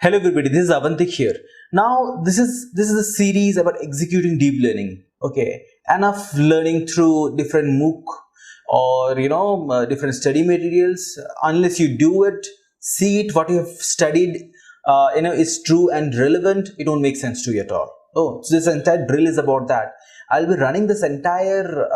Hello everybody, this is Avantik here. Now this is a series about executing deep learning. Okay, enough learning through different MOOC or different study materials. Unless you do it, see it, what you have studied, is true and relevant. It won't make sense to you at all. Oh, so this entire drill is about that. I'll be running this entire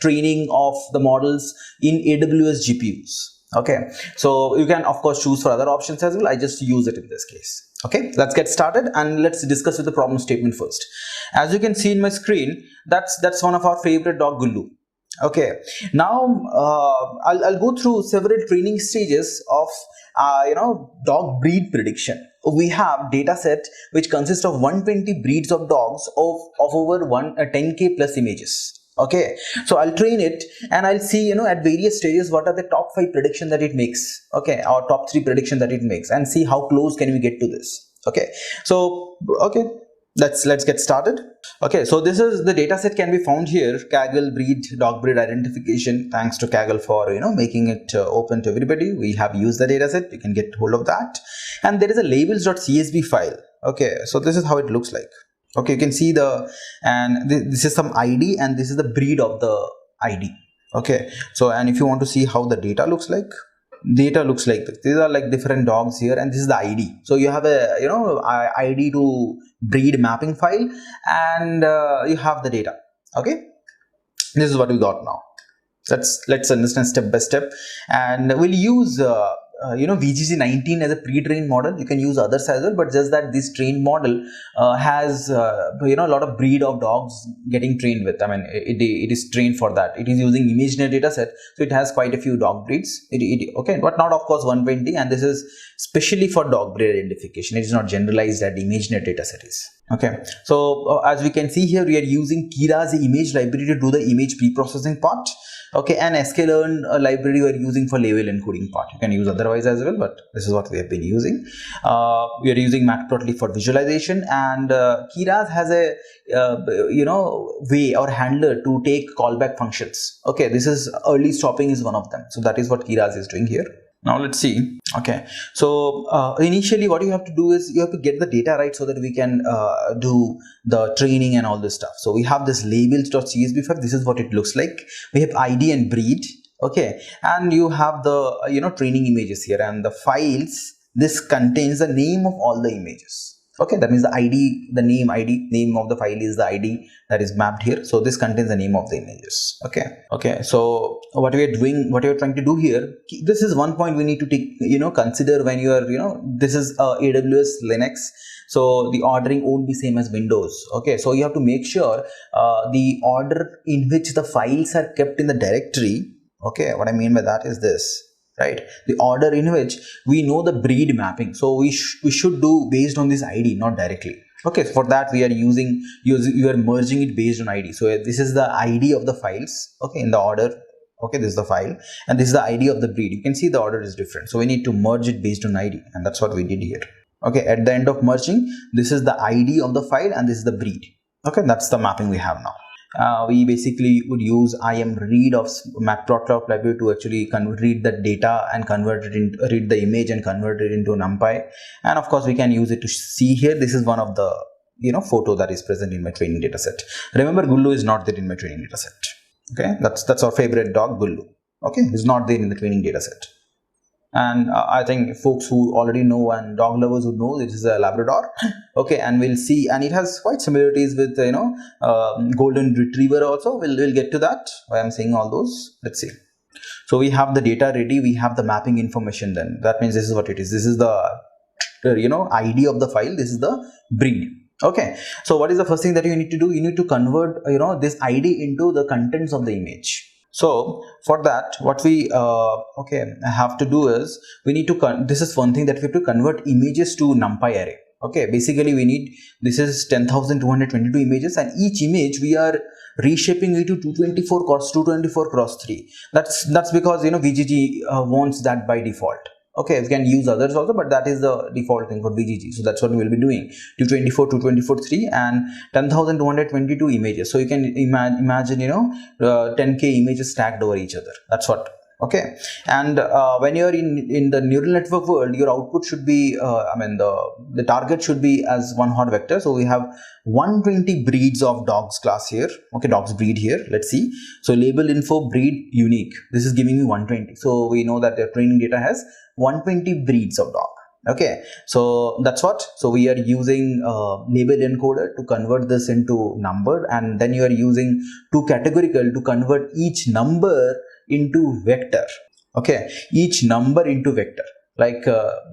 training of the models in AWS GPUs. Okay, so you can of course choose for other options as well. I just use it in this case. Okay, let's get started and let's discuss with the problem statement first. As you can see in my screen, that's one of our favorite dog, Gullu. Okay, now I'll go through several training stages of dog breed prediction. We have data set which consists of 120 breeds of dogs of over 10k plus images. Okay, so I'll train it and I'll see at various stages what are the top 5 prediction that it makes. Okay, or top 3 prediction that it makes, and see how close can we get to this. Okay, so let's get started. Okay, so this is the data set can be found here. Kaggle breed, dog breed identification. Thanks to Kaggle for making it open to everybody. We have used the data set. You can get hold of that. And there is a labels.csv file. Okay, so this is how it looks like. Okay, you can see this is some ID and this is the breed of the ID. Okay, so and if you want to see how the data looks like these are like different dogs here, and this is the ID. So you have a ID to breed mapping file, and you have the data. Okay, this is what we got now. Let's understand step by step, and we'll use VGG19 as a pre-trained model. You can use others as well, but just that this trained model has a lot of breed of dogs getting trained with. I mean, it is trained for that. It is using ImageNet data set, so it has quite a few dog breeds. Okay, but not of course 120, and this is specially for dog breed identification. It is not generalized that the ImageNet data set is. Okay, so as we can see here, we are using Keras image library to do the image pre-processing part. Okay, and sklearn library we are using for label encoding part. You can use otherwise as well, but this is what we have been using. We are using Matplotlib for visualization, and Keras has a way or handler to take callback functions. Okay, this is early stopping is one of them. So that is what Keras is doing here. Now let's see. Okay, so initially what you have to do is you have to get the data right so that we can do the training and all this stuff. So we have this labels.csv file. This is what it looks like. We have ID and breed. Okay, and you have the training images here, and the files. This contains the name of all the images. Okay, that means the ID, the name of the file is the ID that is mapped here. So this contains the name of the images. Okay, so what we are trying to do here, this is one point we need to take, consider when you are, this is AWS Linux. So the ordering won't be same as Windows. Okay, so you have to make sure the order in which the files are kept in the directory. Okay, what I mean by that is this. Right, the order in which we know the breed mapping. So we should do based on this ID, not directly. Okay, for that we are you are merging it based on ID. So this is the ID of the files. Okay, in the order. Okay, this is the file, and this is the ID of the breed. You can see the order is different. So we need to merge it based on ID, and that's what we did here. Okay, at the end of merging, this is the ID of the file, and this is the breed. Okay, that's the mapping we have now. We basically would use imread of Matplotlib library to actually read the data and read the image and convert it into NumPy. And of course, we can use it to see here. This is one of the photo that is present in my training data set. Remember, Gullu is not there in my training data set. Okay, that's our favorite dog, Gullu. Okay, it's not there in the training data set. And I think folks who already know and dog lovers who know this is a Labrador. Okay, and we'll see, and it has quite similarities with golden retriever also. We'll get to that. Why I'm saying all those. Let's see. So we have the data ready. We have the mapping information. Then that means this is what it is. This is the ID of the file. This is the breed. Okay. So what is the first thing that you need to do? You need to convert this ID into the contents of the image. So for that, what we have to do is we need to this is one thing that we have to convert images to NumPy array. Okay, basically we need, this is 10,222 images, and each image we are reshaping it to 224 cross 3. That's because VGG wants that by default. Okay, we can use others also, but that is the default thing for VGG. So that's what we will be doing. 224 3 and 10,222 images. So you can imagine 10k images stacked over each other. That's what Okay, and when you're in the neural network world, your output should be the target should be as one hot vector. So we have 120 breeds of dogs class here. Okay, dogs breed here. Let's see. So label info breed unique. This is giving me 120. So we know that the training data has 120 breeds of dog. Okay, so that's what. So we are using label encoder to convert this into number, and then you are using to categorical to convert each number into vector. Okay, each number into vector. Like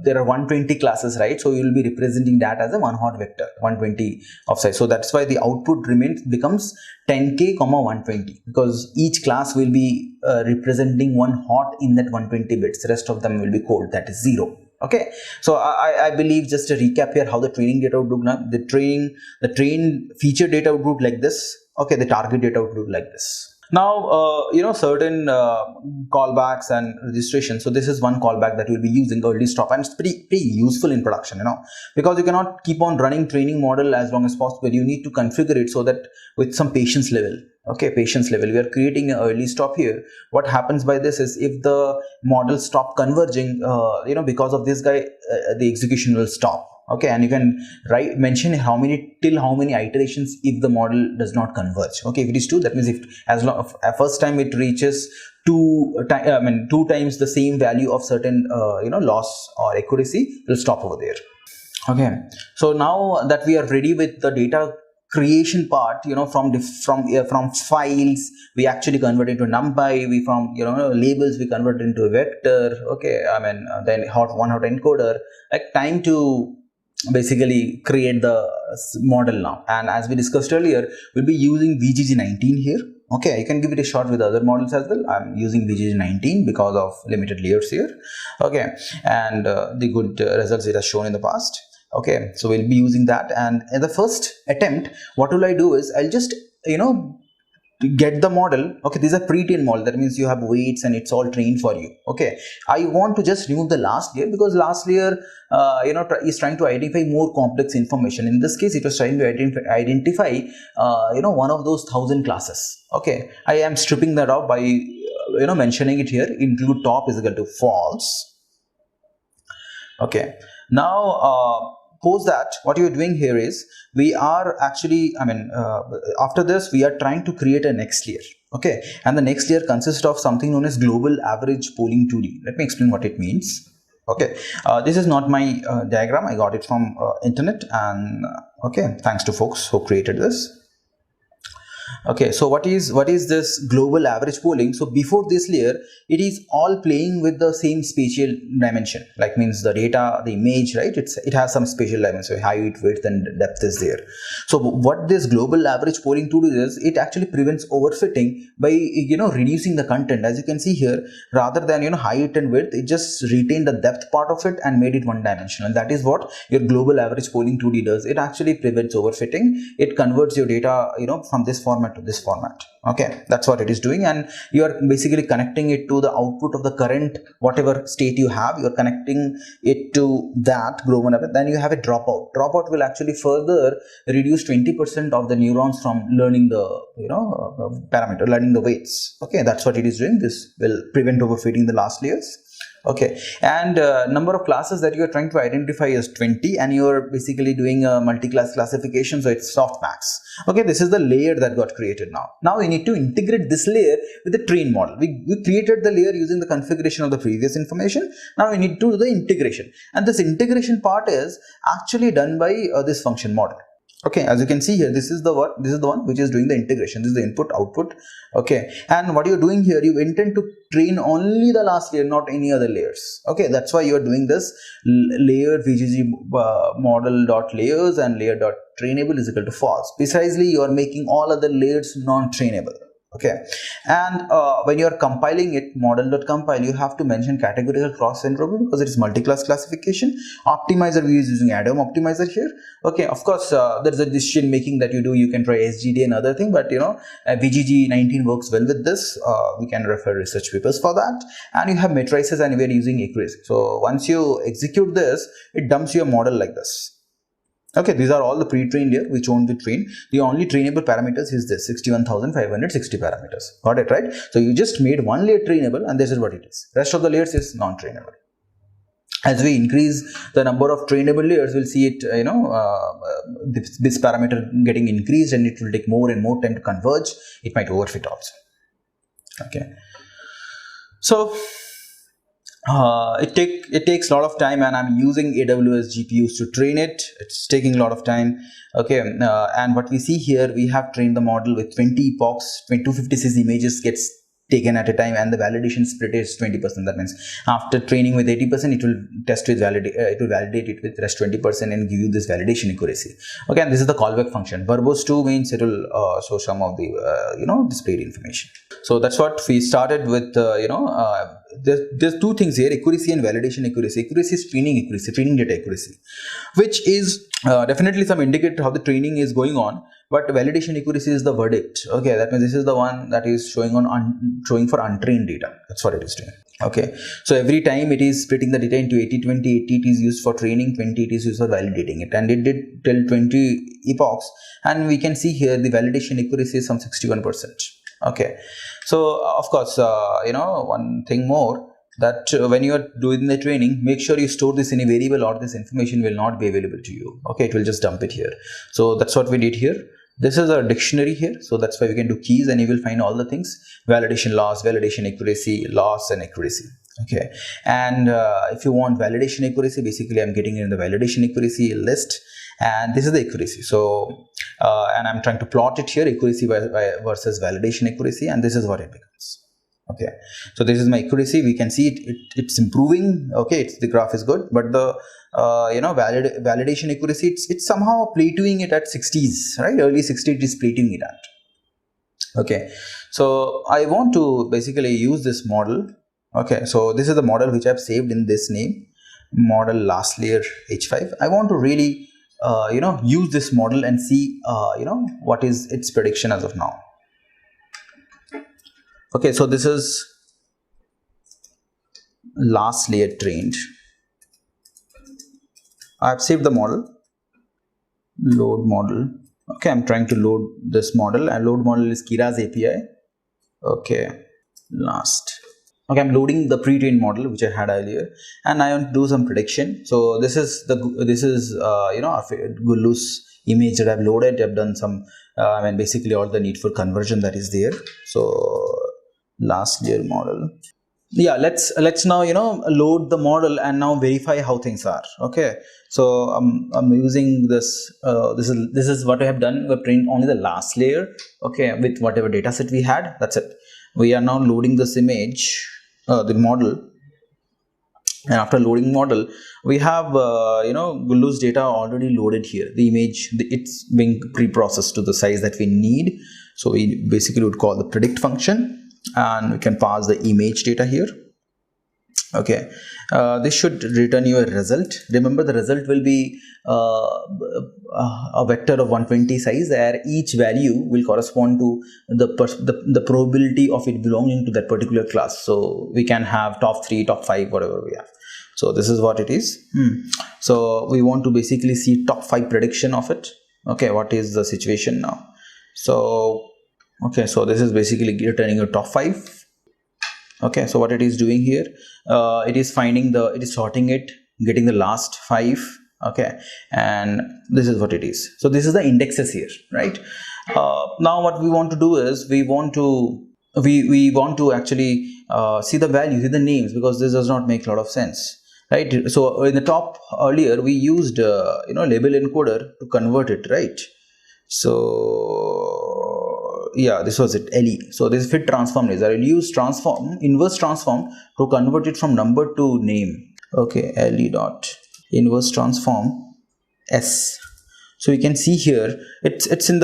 there are 120 classes, right? So you will be representing that as a one hot vector, 120 of size. So that's why the output becomes 10k comma 120, because each class will be representing one hot in that 120 bits. The rest of them will be cold, that is 0. Okay, so I believe, just a recap here, how the training data would look now. The train feature data would look like this. Okay, the target data would look like this. Now, certain callbacks and registration. So this is one callback that we'll be using, early stop, and it's pretty useful in production, because you cannot keep on running training model as long as possible. You need to configure it so that with some patience level. Okay, patience level, we are creating an early stop here. What happens by this is, if the model stop converging, because of this guy, the execution will stop. Okay, and you can mention how many iterations if the model does not converge. Okay, if it is 2, that means if first time it reaches 2 times the same value of certain loss or accuracy, will stop over there. Okay, so now that we are ready with the data creation part, from files we actually convert into numpy, we from labels we convert into a vector. Okay, then one hot encoder, like time to basically create the model now. And as we discussed earlier, we'll be using VGG19 here. Okay, you can give it a shot with other models as well. I'm using VGG19 because of limited layers here. Okay, and the good results it has shown in the past. Okay, so we'll be using that, and in the first attempt, what will I do is, I'll just get the model. Okay, these are pre-trained model, that means you have weights and it's all trained for you. Okay, I want to just remove the last layer, because last layer is trying to identify more complex information. In this case, it was trying to identify one of those 1000 classes. Okay, I am stripping that out by mentioning it here, include top is equal to false. Okay, now post that, what you're doing here is, we are actually after this we are trying to create a next layer. Okay, and the next layer consists of something known as global average polling 2D. Let me explain what it means. Okay, this is not my diagram, I got it from internet, and okay, thanks to folks who created this. Okay, so what is this global average polling? So before this layer, it is all playing with the same spatial dimension, like means the data, the image, right? It has some spatial dimension, so height, width, and depth is there. So what this global average polling tool is, it actually prevents overfitting by reducing the content. As you can see here, rather than height and width, it just retained the depth part of it and made it one dimensional. And that is what your global average polling 2D does. It actually prevents overfitting. It converts your data from this format to this format. Okay, that's what it is doing, and you are basically connecting it to the output of the current whatever state you have. You are connecting it to that global. Then you have a dropout. Dropout will actually further reduce 20% of the neurons from learning the parameter, learning the weights. Okay, that's what it is doing. This will prevent overfitting the last layers. Okay, and number of classes that you are trying to identify is 20, and you are basically doing a multi-class classification, so it's softmax. Okay, this is the layer that got created now. Now we need to integrate this layer with the train model. We created the layer using the configuration of the previous information. Now we need to do the integration, and this integration part is actually done by this function model. Okay, as you can see here, this is the one which is doing the integration. This is the input output. Okay, and what you're doing here, you intend to train only the last layer, not any other layers. Okay, that's why you're doing this layer VGG model dot layers and layer dot trainable is equal to false. Precisely, you are making all other layers non-trainable. Okay, and when you are compiling it, model.compile, you have to mention categorical cross enrollment because it is multi-class classification. Optimizer, we is using ADOM optimizer here. Okay, of course, there is a decision making that you do. You can try SGD and other thing, but VGG19 works well with this. We can refer research papers for that. And you have matrices, and we are using accuracy. So once you execute this, it dumps your model like this. Okay, these are all the pre-trained here which won't be trained. The only trainable parameters is this 61,560 parameters. Got it, right? So you just made one layer trainable, and this is what it is. Rest of the layers is non-trainable. As we increase the number of trainable layers, we'll see it, this parameter getting increased, and it will take more and more time to converge. It might overfit also. Okay. So it takes a lot of time, and I'm using AWS GPUs to train it. It's taking a lot of time. Okay, and what we see here, we have trained the model with 20 epochs, 256 images gets taken at a time, and the validation split is 20%. That means after training with 80%, it will test with it will validate it with rest 20% and give you this validation accuracy. Okay, and this is the callback function. Verbose 2 means it will show some of the displayed information. So that's what we started with. There's two things here: accuracy and validation accuracy. Accuracy is training accuracy, training data accuracy, which is definitely some indicator how the training is going on. But validation accuracy is the verdict. Okay, that means this is the one that is showing showing for untrained data. That's what it is doing. Okay, so every time it is splitting the data into 80-20. 80 it is used for training, 20 it is used for validating it, and it did till 20 epochs, and we can see here the validation accuracy is some 61%. Okay, so of course, one thing more, that when you are doing the training, make sure you store this in a variable, or this information will not be available to you. Okay, it will just dump it here. So that's what we did here. This is a dictionary here, so that's why we can do keys, and you will find all the things: validation loss, validation accuracy, loss, and accuracy. Okay, and if you want validation accuracy, basically I'm getting in the validation accuracy list, and this is the accuracy. So and I'm trying to plot it here, accuracy versus validation accuracy, and this is what it becomes. Okay, so this is my accuracy. We can see it's improving. Okay, the graph is good, but the validation accuracy, it's somehow plateauing it at 60s, right? Early 60s it is plateauing it at. Okay, so I want to basically use this model. Okay, so this is the model which I've saved in this name, model last layer H5. I want to really use this model and see what is its prediction as of now. Okay, so this is last layer trained. I've saved the model, load model. Okay, I'm trying to load this model, and load model is Keras API. Okay, last. Okay, I'm loading the pre-trained model which I had earlier, and I want to do some prediction. So this is Gullu's image that I've loaded. I've done some basically all the needful conversion that is there. So last layer model. Yeah, let's now load the model and now verify how things are. Okay, so I'm using this. This is what I have done. We've trained only the last layer. Okay, with whatever data set we had. That's it. We are now loading this image, the model, and after loading model, we have Gullu's data already loaded here. The image, it's being pre-processed to the size that we need. So we basically would call the predict function, and we can pass the image data here. Okay, this should return you a result. Remember, the result will be a vector of 120 size, where each value will correspond to the probability of it belonging to that particular class. So we can have top 3, top 5, whatever we have. So this is what it is. So we want to basically see top 5 prediction of it. Okay, what is the situation now? So okay, so this is basically returning your top 5. Okay, so what it is doing here, it is sorting it, getting the last 5. Okay, and this is what it is. So this is the indexes here, right? Now what we want to do is we want to actually see the values, see the names, because this does not make a lot of sense, right? So in the top earlier we used label encoder to convert it, right? So yeah, this was it, LE. So this is fit transform laser. I will use inverse transform to convert it from number to name. Okay, LE dot inverse transform S. So you can see here this is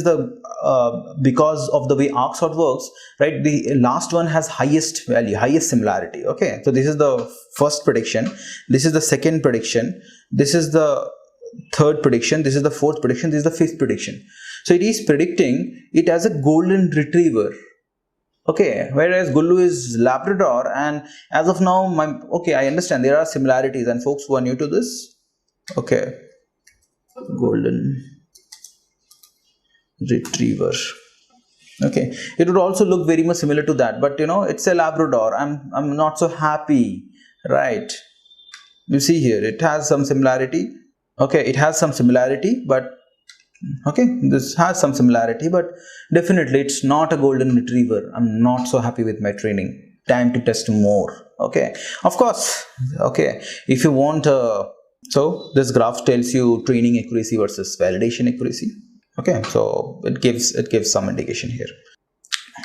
the because of the way arcsort works, right? The last one has highest value, highest similarity. Okay, so this is the first prediction, this is the second prediction, this is the third prediction, this is the fourth prediction, this is the fifth prediction. So it is predicting it as a golden retriever. Okay, whereas Gullu is Labrador, and as of now, I understand there are similarities, and folks who are new to this, Okay, golden retriever. Okay, it would also look very much similar to that, but you know, it's a Labrador. I'm not so happy, right? You see here, it has some similarity. Okay, it has some similarity, but okay, this has some similarity, but definitely it's not a golden retriever. I'm not so happy with my training. Time to test more. Okay, of course. Okay, if you want, so this graph tells you training accuracy versus validation accuracy. Okay, so it gives some indication here.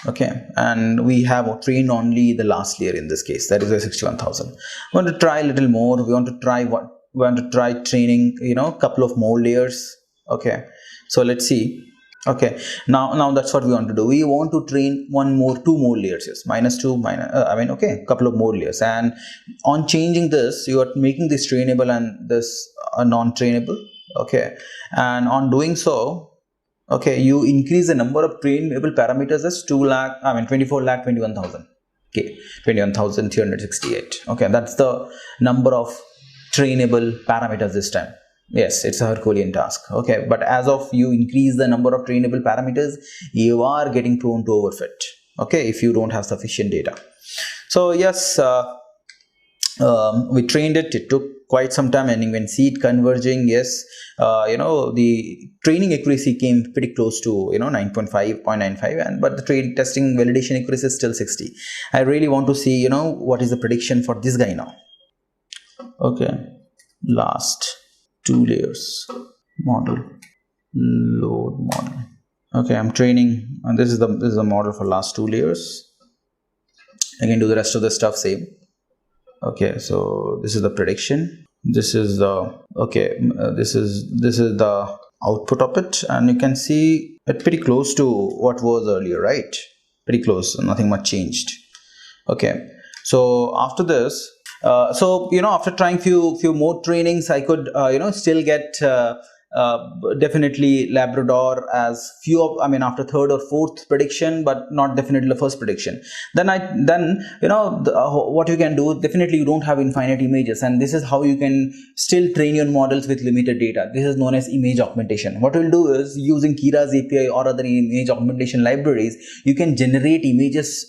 Okay, and we have trained only the last layer in this case, that is a 61,000. We want to try a little more. We want to try training, you know, a couple of more layers. Okay, so let's see. Okay, now that's what we want to do. We want to train two more layers. Yes, -2 minus, okay, couple of more layers. And on changing this, you are making this trainable and this non-trainable. Okay, and on doing so, okay, you increase the number of trainable parameters as 24,21,000. Okay, 21,368. Okay, that's the number of trainable parameters this time. Yes, it's a Herculean task. Okay, but as of you increase the number of trainable parameters, you are getting prone to overfit. Okay, if you don't have sufficient data. So yes, we trained it. It took quite some time, and you can see it converging. Yes, you know, the training accuracy came pretty close to, you know, 9.5, 0.95, and but the testing validation accuracy is still 60. I really want to see, you know, what is the prediction for this guy now. Okay, last 2 layers model, load model. Okay, I'm training, and this is the model for last 2 layers. I can do the rest of the stuff same. Okay, so this is the prediction. This is the this is the output of it, and you can see it pretty close to what was earlier, right? Pretty close, nothing much changed. Okay, so after this, so you know, after trying few more trainings, I could you know, still get definitely Labrador as few of, after third or fourth prediction, but not definitely the first prediction. Then you know, what you can do, definitely you don't have infinite images, and this is how you can still train your models with limited data. This is known as image augmentation. What we'll do is, using Keras API or other image augmentation libraries, you can generate images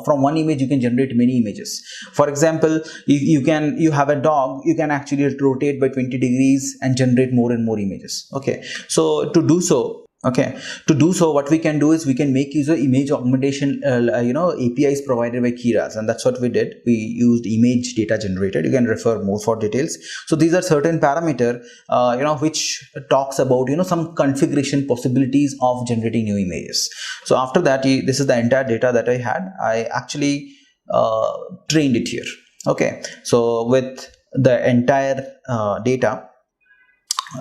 from one image. You can generate many images. For example, you have a dog, you can actually rotate by 20 degrees and generate more and more images. Okay, so to do so, what we can do is, we can make use of image augmentation you know, APIs provided by Keras, and that's what we did. We used image data generated. You can refer more for details. So these are certain parameter you know, which talks about, you know, some configuration possibilities of generating new images. So after that, this is the entire data that I had. I actually trained it here. Okay, so with the entire data,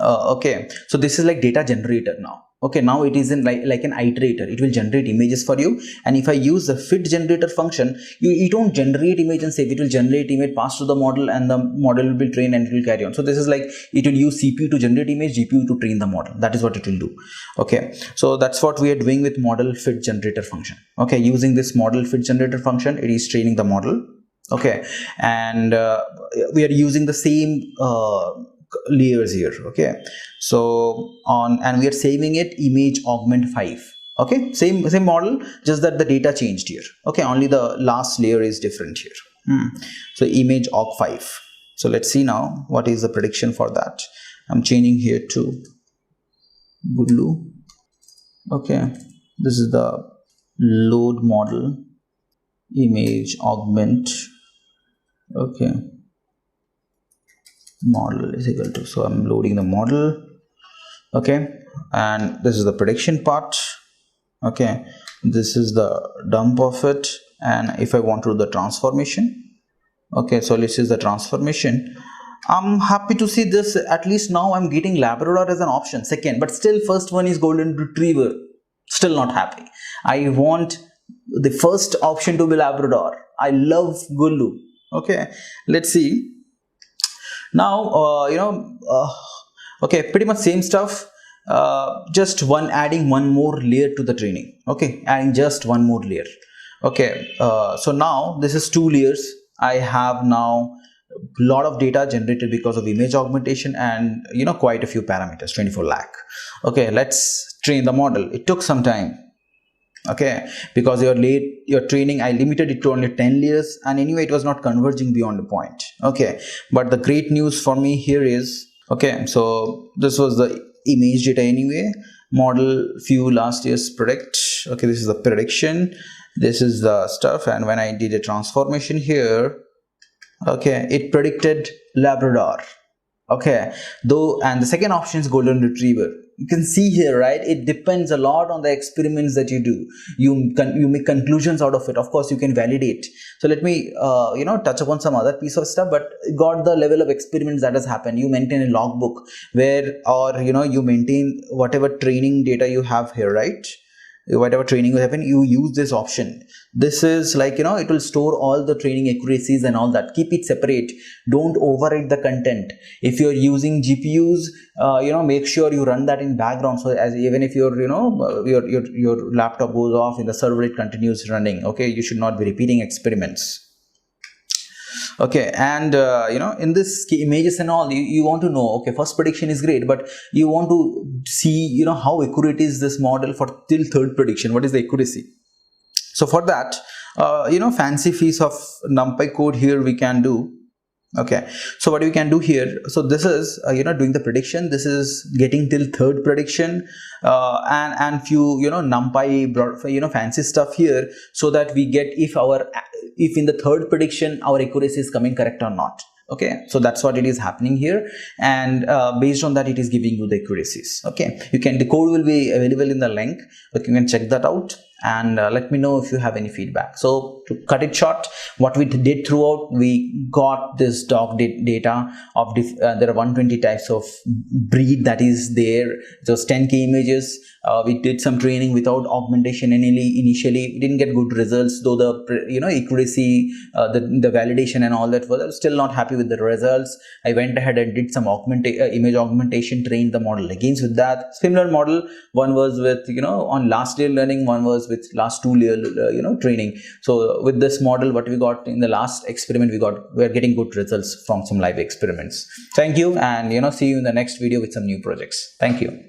okay, so this is like data generator now. Okay, now it is in like an iterator. It will generate images for you, and if I use the fit generator function, you don't generate image and save. It will generate image, pass to the model, and the model will be trained, and it will carry on. So this is like, it will use CPU to generate image, GPU to train the model. That is what it will do. Okay, so that's what we are doing with model fit generator function. Okay, using this model fit generator function, it is training the model. Okay, and we are using the same layers here. Okay, so and we are saving it image augment 5. Okay, same model, just that the data changed here. Okay, only the last layer is different here. So image aug 5. So let's see now what is the prediction for that. I'm changing here to Gulu. Okay, this is the load model, image augment. Okay, model is equal to, so I'm loading the model. Okay, and this is the prediction part. Okay, this is the dump of it, and if I want to do the transformation, okay, so this is the transformation. I'm happy to see this. At least now I'm getting Labrador as an option, second, but still first one is golden retriever. Still not happy. I want the first option to be Labrador. I love Gulu. Okay, let's see now. You know, okay, pretty much same stuff, just adding one more layer to the training. Okay, adding just one more layer. Okay, so now this is 2 layers. I have now lot of data generated because of image augmentation, and quite a few parameters, 24 lakh. Okay, let's train the model. It took some time. Okay, because your training, I limited it to only 10 layers, and anyway it was not converging beyond the point. Okay, but the great news for me here is, okay, so this was the image data anyway. Model few last year's predict. Okay, this is the prediction, this is the stuff, and when I did a transformation here, okay, it predicted Labrador. Okay, though, and the second option is golden retriever. You can see here, right? It depends a lot on the experiments that you do. You make conclusions out of it. Of course, you can validate. So let me, touch upon some other piece of stuff. But got the level of experiments that has happened. You maintain a logbook where, or you maintain whatever training data you have here, right? Whatever training you have, you use this option. This is like, it will store all the training accuracies and all that. Keep it separate. Don't override the content. If you're using GPUs, make sure you run that in background. So as even if your laptop goes off in the server, it continues running. Okay, you should not be repeating experiments. Okay, and in this images and all, you want to know, okay, first prediction is great, but you want to see, how accurate is this model for till third prediction. What is the accuracy? So for that, fancy piece of NumPy code here we can do. Okay, so what we can do here, so this is doing the prediction, this is getting till third prediction, and few NumPy fancy stuff here, so that we get if in the third prediction our accuracy is coming correct or not. Okay, so that's what it is happening here, and based on that it is giving you the accuracies. Okay, the code will be available in the link. Okay, you can check that out, and let me know if you have any feedback. So to cut it short, what we did throughout, we got this dog data of there are 120 types of breed that is there. Those 10k images. We did some training without augmentation initially. We didn't get good results, though the accuracy, the validation and all that was still not happy with the results. I went ahead and did some image augmentation, trained the model against with that similar model. One was with on last layer learning, one was with last 2 layer training. So with this model, what we got in the last experiment, we are getting good results from some live experiments. Thank you, and see you in the next video with some new projects. Thank you.